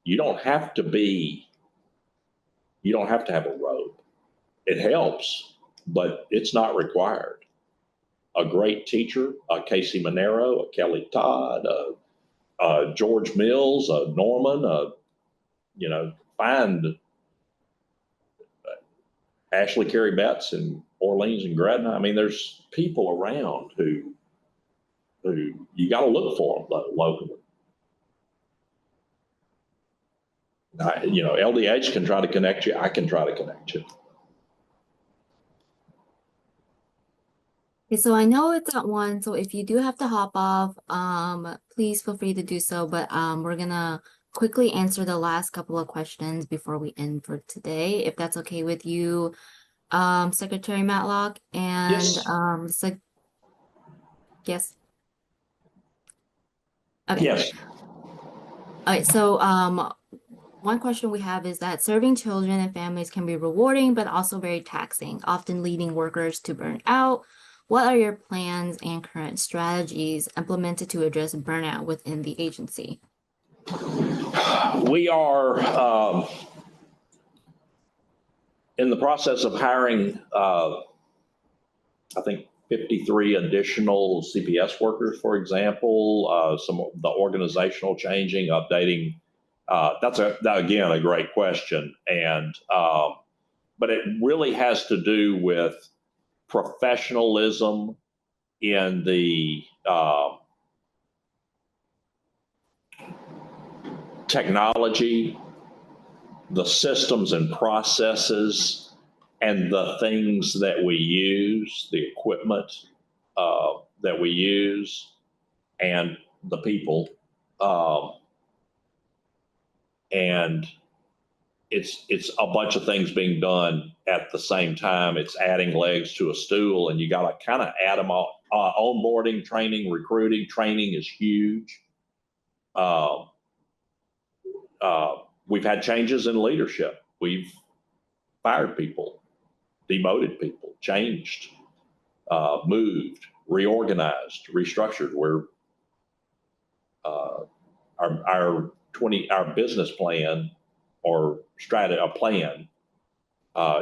You don't have to have a robe. It helps, but it's not required. A great teacher, a Casey Monero, a Kelly Todd, a George Mills, a Norman, find Ashley Carey Betts in Orleans and Gretna. I mean, there's people around who you got to look for them locally. LDH can try to connect you. I can try to connect you. Okay, so I know it's at 1, so if you do have to hop off, please feel free to do so. But we're gonna quickly answer the last couple of questions before we end for today, if that's okay with you, Secretary Matlock. And Yes. Yes. Okay. Yes. All right, so one question we have is that serving children and families can be rewarding, but also very taxing, often leading workers to burn out. What are your plans and current strategies implemented to address burnout within the agency? We are in the process of hiring, I think, 53 additional CPS workers, for example, some of the organizational changing, updating. That's again, a great question. But it really has to do with professionalism in the technology, the systems and processes, and the things that we use, the equipment that we use, and the people. and it's a bunch of things being done at the same time. It's adding legs to a stool, and you got to kind of add them all. Onboarding, training, recruiting. Training is huge. We've had changes in leadership. We've fired people, demoted people, changed, moved, reorganized, restructured. We're our business plan or strategy, a plan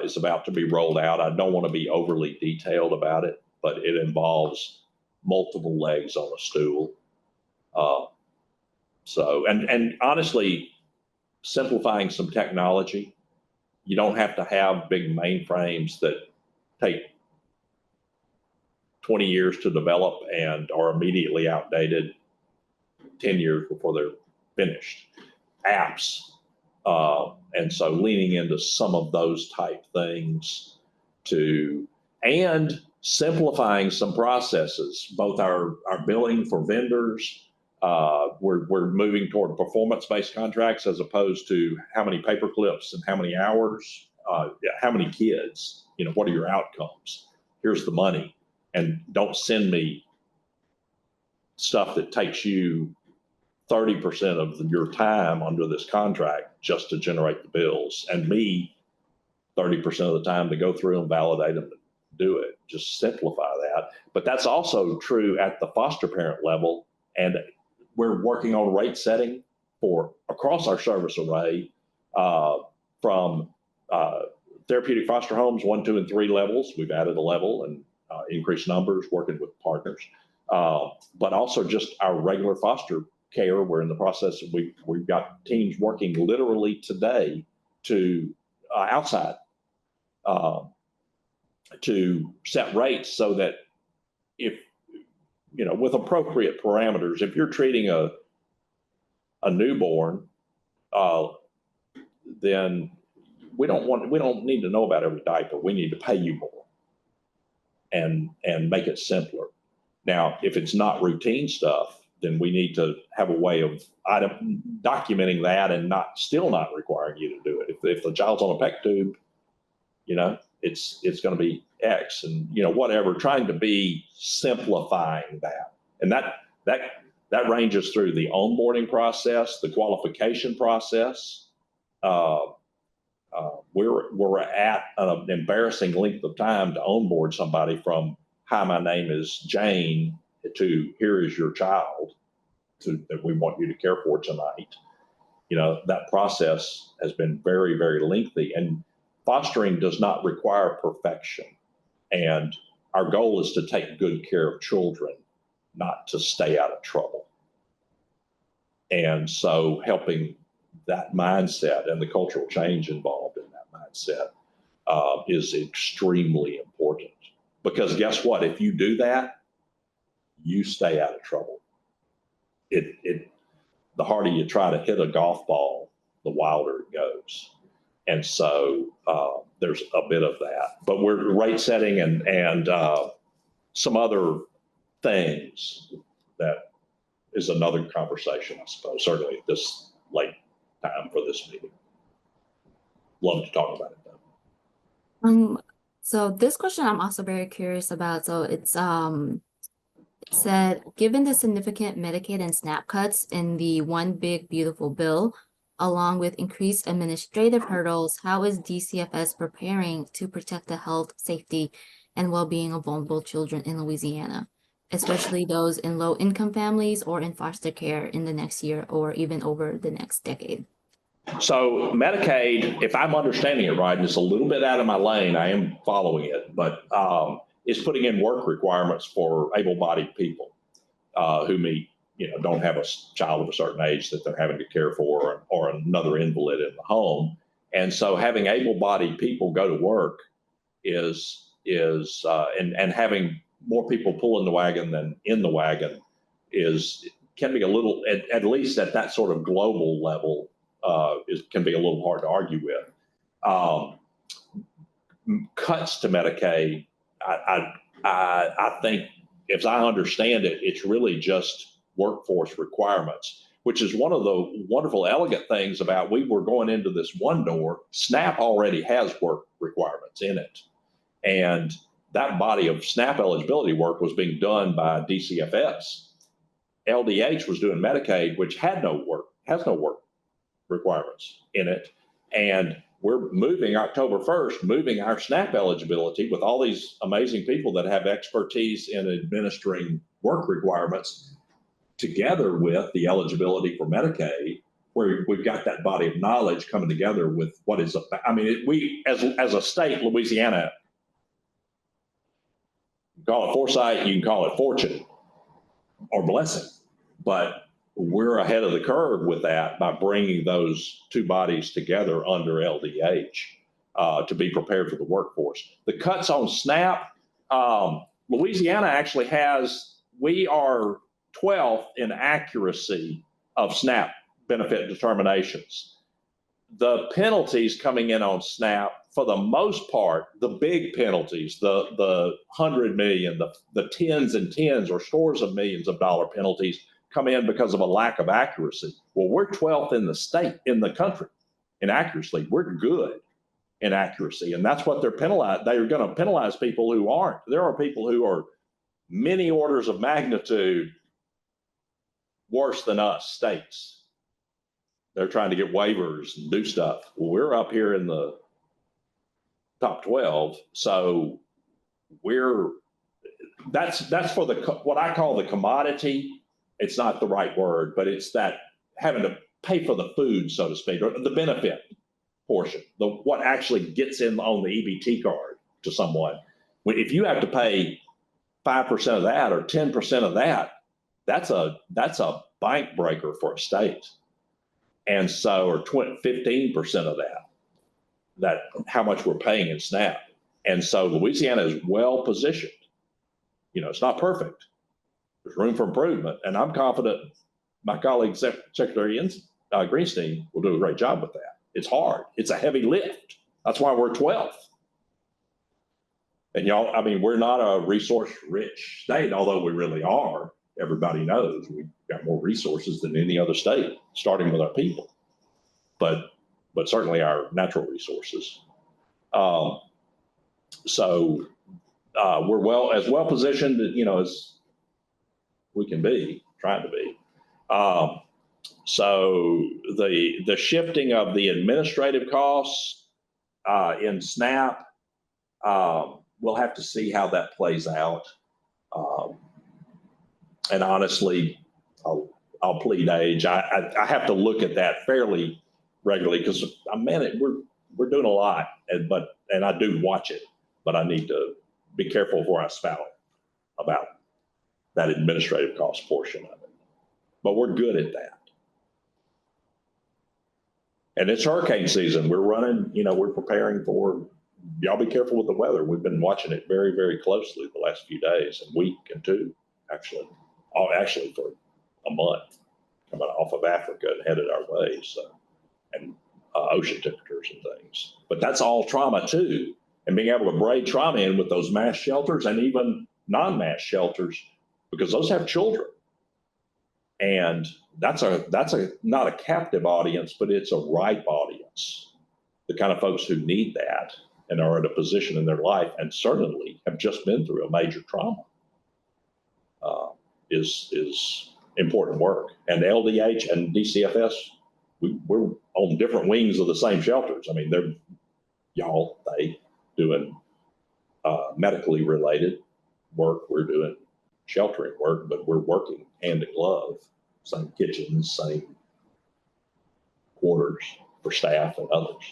is about to be rolled out. I don't want to be overly detailed about it, but it involves multiple legs on a stool. And honestly, simplifying some technology. You don't have to have big mainframes that take 20 years to develop and are immediately outdated 10 years before they're finished. Apps. And so leaning into some of those type things and simplifying some processes, both our billing for vendors. We're moving toward performance-based contracts as opposed to how many paper clips and how many hours, how many kids, what are your outcomes? Here's the money. And don't send me stuff that takes you 30% of your time under this contract just to generate the bills, and me 30% of the time to go through and validate them, do it. Just simplify that. But that's also true at the foster parent level. And we're working on rate setting for across our service array, from therapeutic foster homes 1, 2, and 3 levels. We've added a level and increased numbers, working with partners, but also just our regular foster care. We're in the process of, we've got teams working literally today to outside to set rates so that if, with appropriate parameters, if you're treating a newborn, then we don't need to know about every diaper. We need to pay you more and make it simpler. Now, if it's not routine stuff, then we need to have a way of documenting that and still not requiring you to do it. If the child's on a PEC tube, it's going to be X, and whatever. Trying to be simplifying that, and that ranges through the onboarding process, the qualification process. We're at an embarrassing length of time to onboard somebody from "Hi, my name is Jane" to "Here is your child that we want you to care for tonight." That process has been very, very lengthy, and fostering does not require perfection. And our goal is to take good care of children, not to stay out of trouble. And so helping that mindset and the cultural change involved in that mindset is extremely important. Because guess what? If you do that, you stay out of trouble. The harder you try to hit a golf ball, the wilder it goes. And so there's a bit of that. But we're rate setting and some other things that is another conversation, I suppose, certainly at this late time for this meeting. Love to talk about it, though. So this question I'm also very curious about. So it's said, given the significant Medicaid and SNAP cuts in the One Big Beautiful Bill, along with increased administrative hurdles, how is DCFS preparing to protect the health, safety, and well-being of vulnerable children in Louisiana, especially those in low-income families or in foster care in the next year or even over the next decade? So Medicaid, if I'm understanding it right, and it's a little bit out of my lane, I am following it, but is putting in work requirements for able-bodied people who don't have a child of a certain age that they're having to care for, or another invalid in the home. And so having able-bodied people go to work and having more people pulling the wagon than in the wagon can be a little, at least at that sort of global level, can be a little hard to argue with. Cuts to Medicaid, I think, as I understand it, it's really just workforce requirements, which is one of the wonderful, elegant things about we were going into this one door. SNAP already has work requirements in it. And that body of SNAP eligibility work was being done by DCFS. LDH was doing Medicaid, which has no work requirements in it. And we're moving October 1st, moving our SNAP eligibility with all these amazing people that have expertise in administering work requirements together with the eligibility for Medicaid, where we've got that body of knowledge coming together with what is, we, as a state, Louisiana, you can call it foresight, you can call it fortune or blessing, but we're ahead of the curve with that by bringing those two bodies together under LDH to be prepared for the workforce. The cuts on SNAP, Louisiana actually we are 12th in accuracy of SNAP benefit determinations. The penalties coming in on SNAP, for the most part, the big penalties, the 100 million, the tens and tens or scores of millions of dollar penalties come in because of a lack of accuracy. Well, we're 12th in the state, in the country in accuracy. We're good in accuracy. And that's what they're penalized. They're going to penalize people who aren't. There are people who are many orders of magnitude worse than us, states. They're trying to get waivers and do stuff. Well, we're up here in the top 12. So that's for what I call the commodity. It's not the right word, but it's that having to pay for the food, so to speak, or the benefit portion, what actually gets in on the EBT card to someone. If you have to pay 5% of that or 10% of that, that's a bank breaker for a state. And so, or 15% of that how much we're paying in SNAP. And so Louisiana is well positioned. It's not perfect. There's room for improvement. And I'm confident my colleague, Secretary Greenstein, will do a great job with that. It's hard. It's a heavy lift. That's why we're 12th. And y'all, we're not a resource-rich state, although we really are. Everybody knows we've got more resources than any other state, starting with our people, but certainly our natural resources. So we're as well positioned, as we can be, trying to be. So the shifting of the administrative costs in SNAP, we'll have to see how that plays out. And honestly, I'll plead age. I have to look at that fairly regularly because we're doing a lot, and I do watch it, but I need to be careful before I spout about that administrative cost portion of it. But we're good at that. And it's hurricane season. We're running, we're preparing for, y'all be careful with the weather. We've been watching it very, very closely the last few days and week and two, actually for a month, coming off of Africa and headed our way. So, and ocean temperatures and things. But that's all trauma too. And being able to braid trauma in with those mass shelters and even non-mass shelters, because those have children. And that's not a captive audience, but it's a ripe audience. The kind of folks who need that and are at a position in their life and certainly have just been through a major trauma is important work. And LDH and DCFS, we're on different wings of the same shelters. They doing medically related work. We're doing sheltering work, but we're working hand in glove, same kitchens, same quarters for staff and others.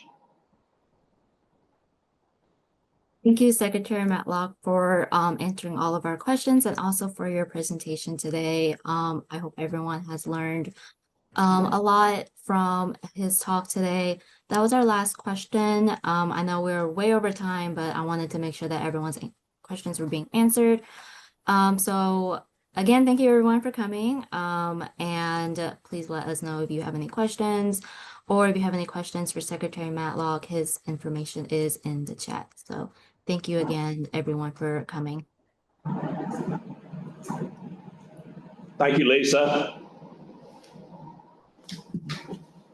Thank you, Secretary Matlock, for answering all of our questions and also for your presentation today. I hope everyone has learned a lot from his talk today. That was our last question. I know we're way over time, but I wanted to make sure that everyone's questions were being answered. So again, thank you everyone for coming. And please let us know if you have any questions or if you have any questions for Secretary Matlock. His information is in the chat. So thank you again, everyone, for coming. Thank you, Lisa.